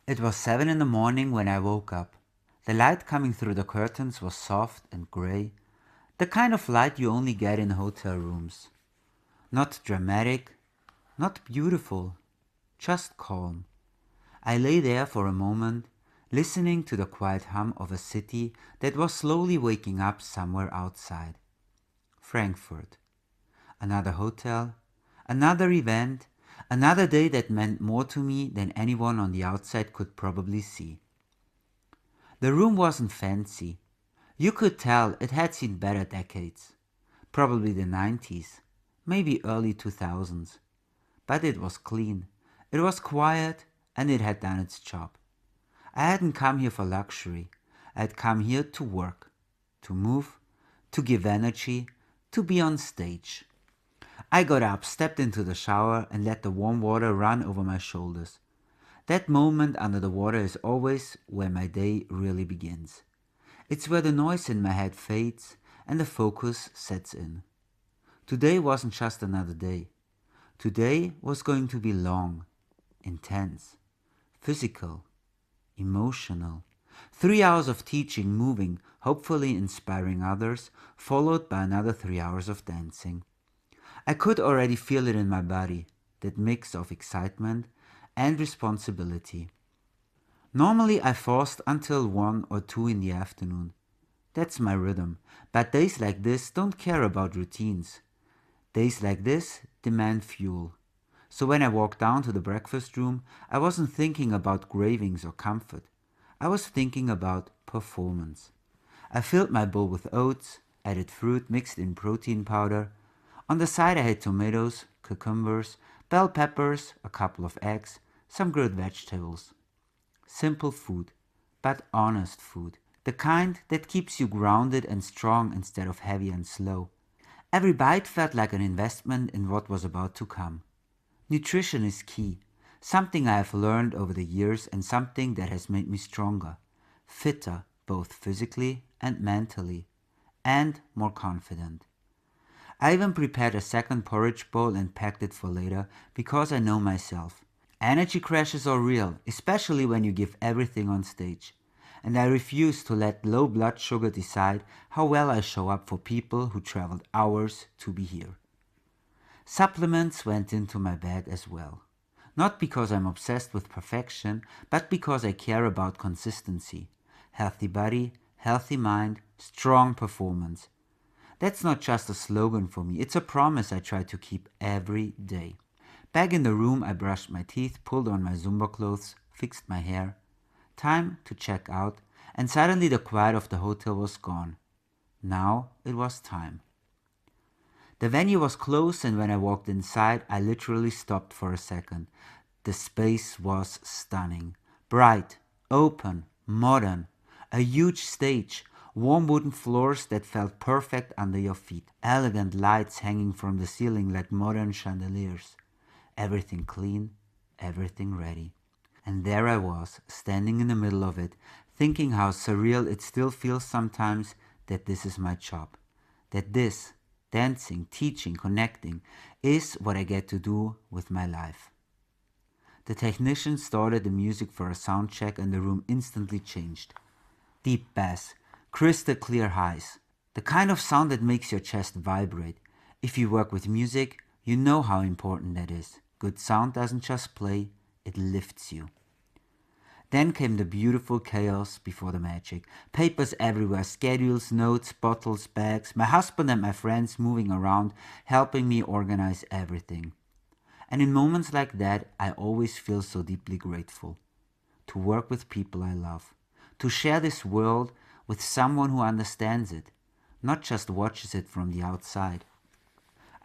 It was 7 in the morning when I woke up. The light coming through the curtains was soft and grey, the kind of light you only get in hotel rooms. Not dramatic, not beautiful, just calm. I lay there for a moment, listening to the quiet hum of a city that was slowly waking up somewhere outside. Frankfurt. Another hotel, another event, another day that meant more to me than anyone on the outside could probably see. The room wasn't fancy. You could tell it had seen better decades. Probably the 90s, maybe early 2000s. But it was clean, it was quiet, and it had done its job. I hadn't come here for luxury. I had come here to work, to move, to give energy, to be on stage. I got up, stepped into the shower, and let the warm water run over my shoulders. That moment under the water is always where my day really begins. It's where the noise in my head fades and the focus sets in. Today wasn't just another day. Today was going to be long, intense, physical, emotional. 3 hours of teaching, moving, hopefully inspiring others, followed by another 3 hours of dancing. I could already feel it in my body, that mix of excitement and responsibility. Normally I fast until 1 or 2 in the afternoon. That's my rhythm, but days like this don't care about routines. Days like this demand fuel. So when I walked down to the breakfast room, I wasn't thinking about cravings or comfort. I was thinking about performance. I filled my bowl with oats, added fruit mixed in protein powder. On the side I had tomatoes, cucumbers, bell peppers, a couple of eggs, some grilled vegetables. Simple food, but honest food. The kind that keeps you grounded and strong instead of heavy and slow. Every bite felt like an investment in what was about to come. Nutrition is key, something I have learned over the years and something that has made me stronger, fitter both physically and mentally, and more confident. I even prepared a second porridge bowl and packed it for later because I know myself. Energy crashes are real, especially when you give everything on stage. And I refuse to let low blood sugar decide how well I show up for people who traveled hours to be here. Supplements went into my bag as well. Not because I'm obsessed with perfection, but because I care about consistency. Healthy body, healthy mind, strong performance. That's not just a slogan for me, it's a promise I try to keep every day. Back in the room, I brushed my teeth, pulled on my Zumba clothes, fixed my hair. Time to check out, and suddenly the quiet of the hotel was gone. Now it was time. The venue was closed, and when I walked inside, I literally stopped for a second. The space was stunning. Bright, open, modern. A huge stage, warm wooden floors that felt perfect under your feet. Elegant lights hanging from the ceiling like modern chandeliers. Everything clean, everything ready. And there I was, standing in the middle of it, thinking how surreal it still feels sometimes that this is my job. That this, dancing, teaching, connecting, is what I get to do with my life. The technician started the music for a sound check and the room instantly changed. Deep bass, crystal clear highs, the kind of sound that makes your chest vibrate. If you work with music, you know how important that is. Good sound doesn't just play, it lifts you. Then came the beautiful chaos before the magic. Papers everywhere, schedules, notes, bottles, bags, my husband and my friends moving around, helping me organize everything. And in moments like that, I always feel so deeply grateful. To work with people I love. To share this world with someone who understands it, not just watches it from the outside.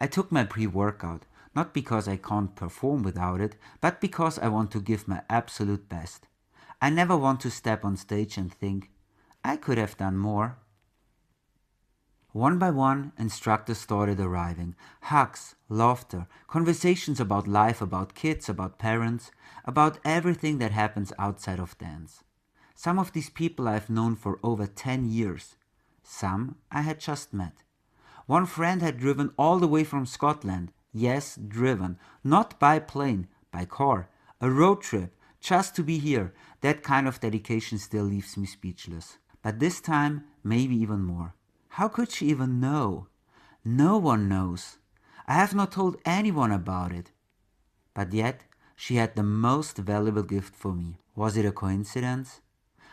I took my pre-workout, not because I can't perform without it, but because I want to give my absolute best. I never want to step on stage and think, I could have done more. One by one, instructors started arriving. Hugs, laughter, conversations about life, about kids, about parents, about everything that happens outside of dance. Some of these people I've known for over 10 years. Some I had just met. One friend had driven all the way from Scotland. Yes, driven. Not by plane, by car. A road trip, Just to be here, that kind of dedication still leaves me speechless. But this time, maybe even more. How could she even know? No one knows. I have not told anyone about it. But yet, she had the most valuable gift for me. Was it a coincidence?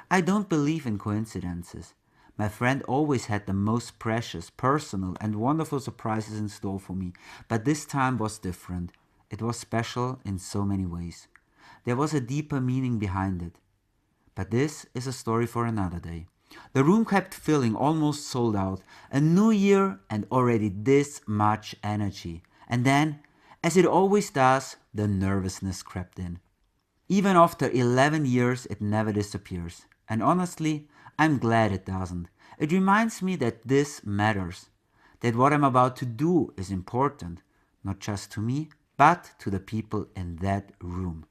I don't believe in coincidences. My friend always had the most precious, personal, and wonderful surprises in store for me, but this time was different. It was special in so many ways. There was a deeper meaning behind it. But this is a story for another day. The room kept filling, almost sold out. A new year and already this much energy. And then, as it always does, the nervousness crept in. Even after 11 years, it never disappears. And honestly, I'm glad it doesn't. It reminds me that this matters. That what I'm about to do is important. Not just to me, but to the people in that room.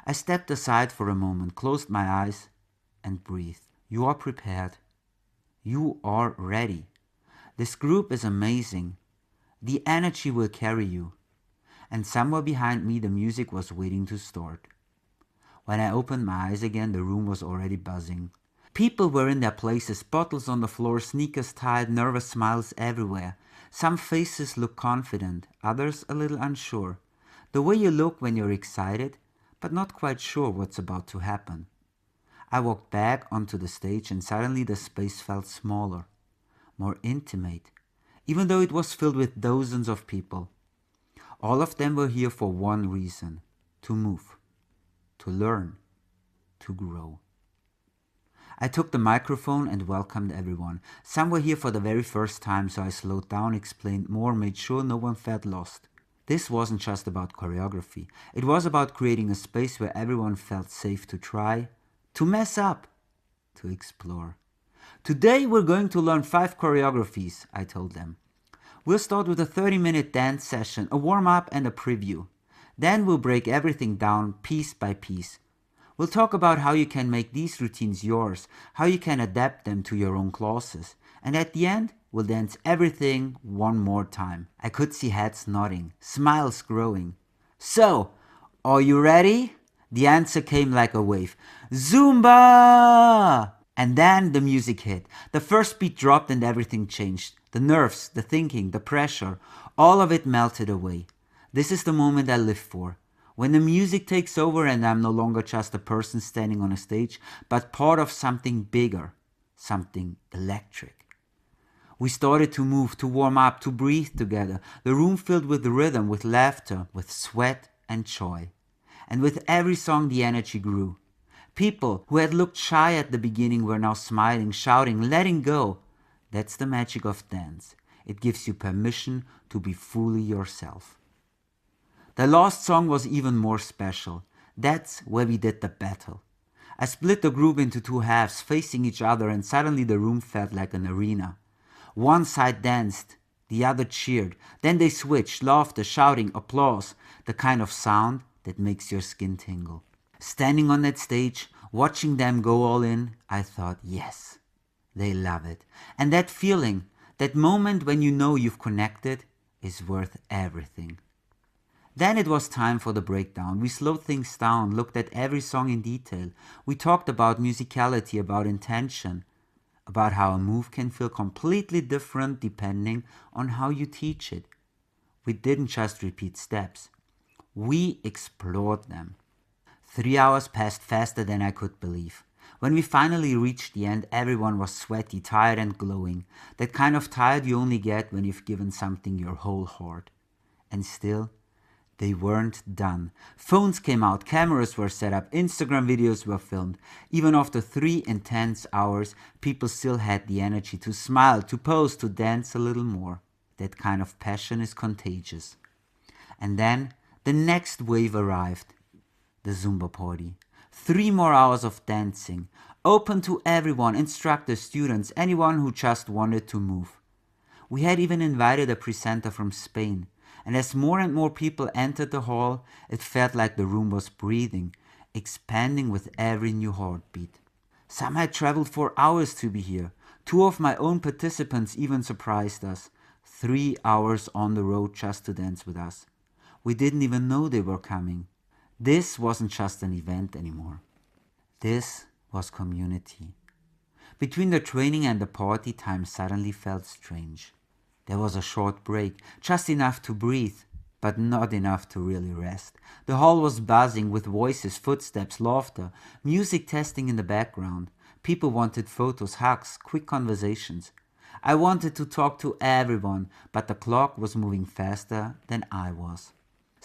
I stepped aside for a moment, closed my eyes, and breathed. You are prepared. You are ready. This group is amazing. The energy will carry you. And somewhere behind me, the music was waiting to start. When I opened my eyes again, the room was already buzzing. People were in their places, bottles on the floor, sneakers tied, nervous smiles everywhere. Some faces looked confident, others a little unsure. The way you look when you're excited, but not quite sure what's about to happen. I walked back onto the stage and suddenly the space felt smaller, more intimate, even though it was filled with dozens of people. All of them were here for one reason: to move, to learn, to grow. I took the microphone and welcomed everyone. Some were here for the very first time, so I slowed down, explained more, made sure no one felt lost. This wasn't just about choreography. It was about creating a space where everyone felt safe to try, to mess up, to explore. Today we're going to learn 5 choreographies, I told them. We'll start with a 30-minute dance session, a warm-up and a preview. Then we'll break everything down piece by piece. We'll talk about how you can make these routines yours, how you can adapt them to your own classes. And at the end, we'll dance everything one more time. I could see heads nodding, smiles growing. So, are you ready? The answer came like a wave. Zumba! And then the music hit. The first beat dropped and everything changed. The nerves, the thinking, the pressure, all of it melted away. This is the moment I live for. When the music takes over and I'm no longer just a person standing on a stage, but part of something bigger, something electric. We started to move, to warm up, to breathe together. The room filled with rhythm, with laughter, with sweat and joy. And with every song the energy grew. People who had looked shy at the beginning were now smiling, shouting, letting go. That's the magic of dance. It gives you permission to be fully yourself. The last song was even more special. That's where we did the battle. I split the group into 2 halves, facing each other, and suddenly the room felt like an arena. One side danced, the other cheered. Then they switched, laughter, shouting, applause, the kind of sound that makes your skin tingle. Standing on that stage, watching them go all in, I thought, yes, they love it. And that feeling, that moment when you know you've connected, is worth everything. Then it was time for the breakdown. We slowed things down, looked at every song in detail. We talked about musicality, about intention, about how a move can feel completely different depending on how you teach it. We didn't just repeat steps. We explored them. 3 hours passed faster than I could believe. When we finally reached the end, everyone was sweaty, tired and glowing. That kind of tired you only get when you've given something your whole heart. And still, they weren't done. Phones came out, cameras were set up, Instagram videos were filmed. Even after 3 intense hours, people still had the energy to smile, to pose, to dance a little more. That kind of passion is contagious. And then the next wave arrived. The Zumba party. 3 more hours of dancing. Open to everyone, instructors, students, anyone who just wanted to move. We had even invited a presenter from Spain. And as more and more people entered the hall, it felt like the room was breathing, expanding with every new heartbeat. Some had traveled for hours to be here. 2 of my own participants even surprised us. 3 hours on the road just to dance with us. We didn't even know they were coming. This wasn't just an event anymore. This was community. Between the training and the party, time suddenly felt strange. There was a short break, just enough to breathe, but not enough to really rest. The hall was buzzing with voices, footsteps, laughter, music testing in the background. People wanted photos, hugs, quick conversations. I wanted to talk to everyone, but the clock was moving faster than I was.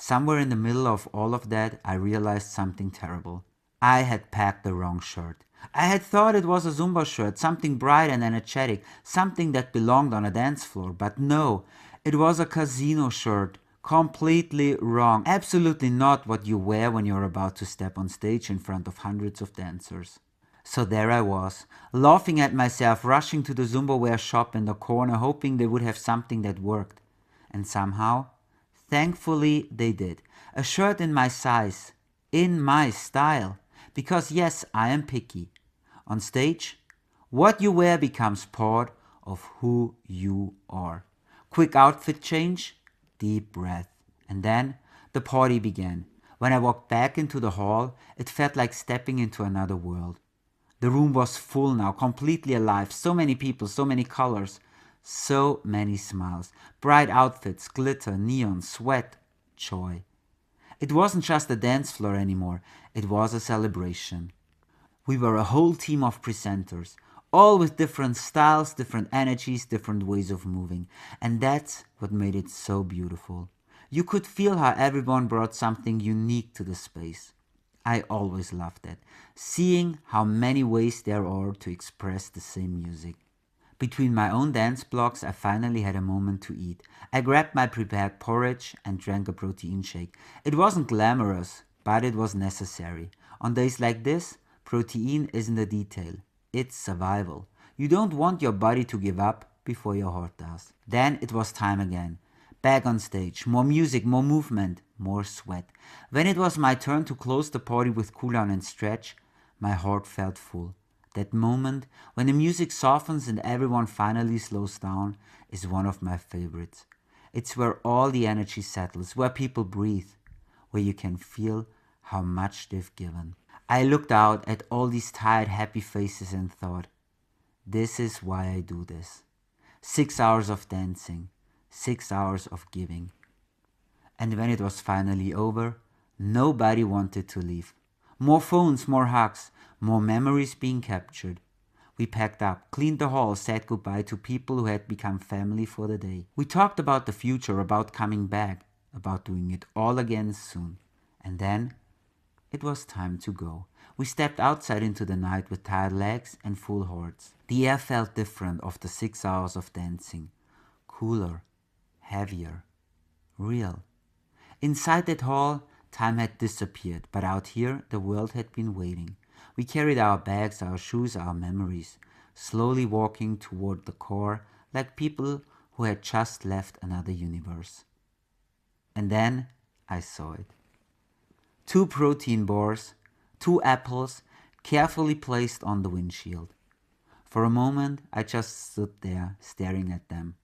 Somewhere in the middle of all of that, I realized something terrible. I had packed the wrong shirt. I had thought it was a Zumba shirt, something bright and energetic, something that belonged on a dance floor. But no, it was a casino shirt. Completely wrong. Absolutely not what you wear when you're about to step on stage in front of hundreds of dancers. So there I was, laughing at myself, rushing to the Zumba wear shop in the corner, hoping they would have something that worked. And somehow, thankfully, they did. A shirt in my size, in my style. Because yes, I am picky. On stage, what you wear becomes part of who you are. Quick outfit change, deep breath. And then the party began. When I walked back into the hall, it felt like stepping into another world. The room was full now, completely alive. So many people, so many colors, so many smiles. Bright outfits, glitter, neon, sweat, joy. It wasn't just a dance floor anymore, it was a celebration. We were a whole team of presenters, all with different styles, different energies, different ways of moving. And that's what made it so beautiful. You could feel how everyone brought something unique to the space. I always loved that, seeing how many ways there are to express the same music. Between my own dance blocks, I finally had a moment to eat. I grabbed my prepared porridge and drank a protein shake. It wasn't glamorous, but it was necessary. On days like this, protein isn't a detail, it's survival. You don't want your body to give up before your heart does. Then it was time again. Back on stage, more music, more movement, more sweat. When it was my turn to close the party with cool down and stretch, my heart felt full. That moment, when the music softens and everyone finally slows down, is one of my favorites. It's where all the energy settles, where people breathe, where you can feel how much they've given. I looked out at all these tired, happy faces and thought, this is why I do this. 6 hours of dancing, 6 hours of giving. And when it was finally over, nobody wanted to leave. More phones, more hugs, more memories being captured. We packed up, cleaned the hall, said goodbye to people who had become family for the day. We talked about the future, about coming back, about doing it all again soon. And then it was time to go. We stepped outside into the night with tired legs and full hearts. The air felt different after 6 hours of dancing. Cooler, heavier, real. Inside that hall, time had disappeared, but out here, the world had been waiting. We carried our bags, our shoes, our memories, slowly walking toward the core like people who had just left another universe. And then I saw it. 2 protein bars, 2 apples, carefully placed on the windshield. For a moment, I just stood there, staring at them.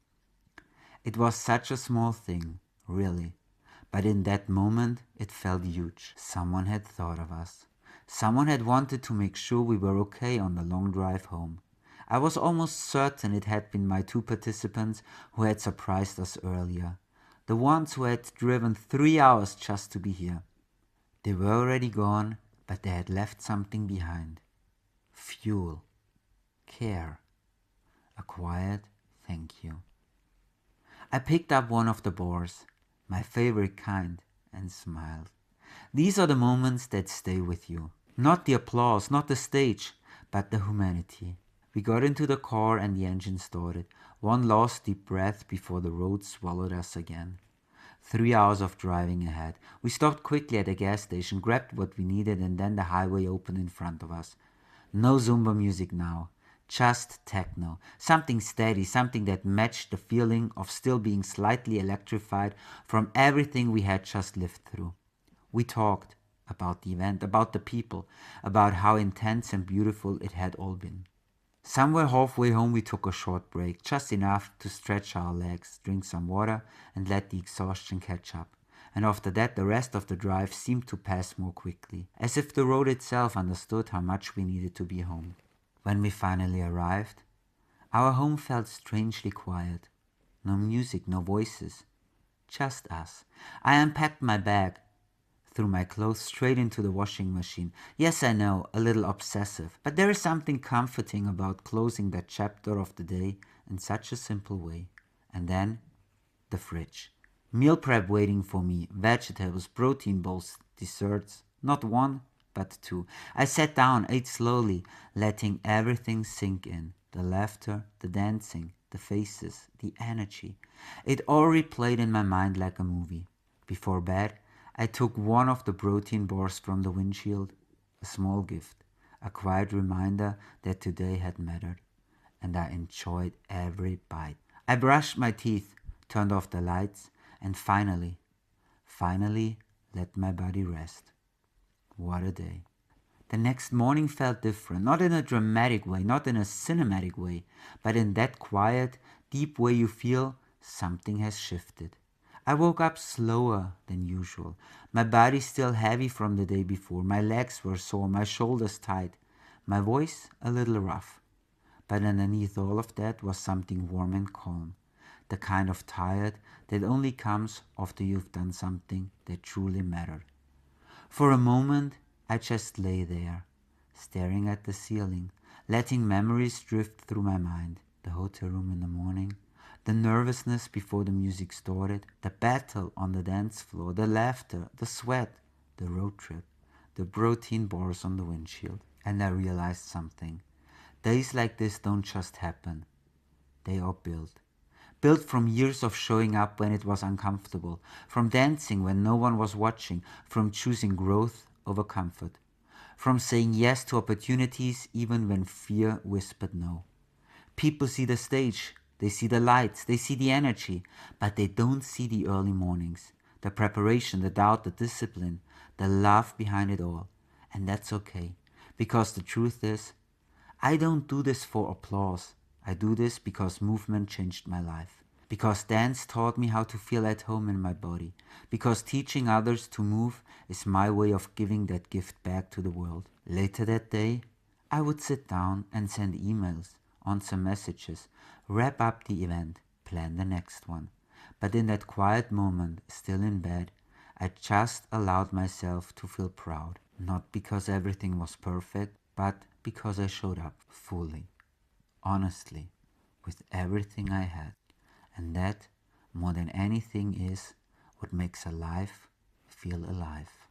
It was such a small thing, really. But in that moment, it felt huge. Someone had thought of us. Someone had wanted to make sure we were okay on the long drive home. I was almost certain it had been my 2 participants who had surprised us earlier. The ones who had driven 3 hours just to be here. They were already gone, but they had left something behind. Fuel. Care. A quiet thank you. I picked up one of the bars, my favorite kind, and smiled. These are the moments that stay with you. Not the applause, not the stage, but the humanity. We got into the car and the engine started. One last deep breath before the road swallowed us again. 3 hours of driving ahead. We stopped quickly at a gas station, grabbed what we needed, and then the highway opened in front of us. No Zumba music now. Just techno. Something steady, something that matched the feeling of still being slightly electrified from everything we had just lived through. We talked about the event, about the people, about how intense and beautiful it had all been. Somewhere halfway home we took a short break, just enough to stretch our legs, drink some water, and let the exhaustion catch up. and after that the rest of the drive seemed to pass more quickly, as if the road itself understood how much we needed to be home. When we finally arrived, our home felt strangely quiet. No music, no voices, just us. I unpacked my bag, threw my clothes straight into the washing machine. Yes, I know, a little obsessive, but there is something comforting about closing that chapter of the day in such a simple way. And then, the fridge. Meal prep waiting for me, vegetables, protein bowls, desserts. Not one, but two. I sat down, ate slowly, letting everything sink in. The laughter, the dancing, the faces, the energy. It all replayed in my mind like a movie. Before bed, I took one of the protein bars from the windshield, a small gift, a quiet reminder that today had mattered, and I enjoyed every bite. I brushed my teeth, turned off the lights, and finally let my body rest. What a day. The next morning felt different, not in a dramatic way, not in a cinematic way, but in that quiet, deep way you feel something has shifted. I woke up slower than usual. My body still heavy from the day before. My legs were sore, my shoulders tight, my voice a little rough. But underneath all of that was something warm and calm, the kind of tired that only comes after you've done something that truly mattered. For a moment, I just lay there, staring at the ceiling, letting memories drift through my mind. The hotel room in the morning, the nervousness before the music started, the battle on the dance floor, the laughter, the sweat, the road trip, the protein bars on the windshield. And I realized something. Days like this don't just happen, they are built. Built from years of showing up when it was uncomfortable, from dancing when no one was watching, from choosing growth over comfort, from saying yes to opportunities even when fear whispered no. People see the stage, they see the lights, they see the energy, but they don't see the early mornings, the preparation, the doubt, the discipline, the love behind it all. And that's okay, because the truth is, I don't do this for applause. I do this because movement changed my life. Because dance taught me how to feel at home in my body. Because teaching others to move is my way of giving that gift back to the world. Later that day, I would sit down and send emails, answer messages, wrap up the event, plan the next one. But in that quiet moment, still in bed, I just allowed myself to feel proud. Not because everything was perfect, but because I showed up fully, honestly, with everything I had. And that, more than anything, is what makes a life feel alive.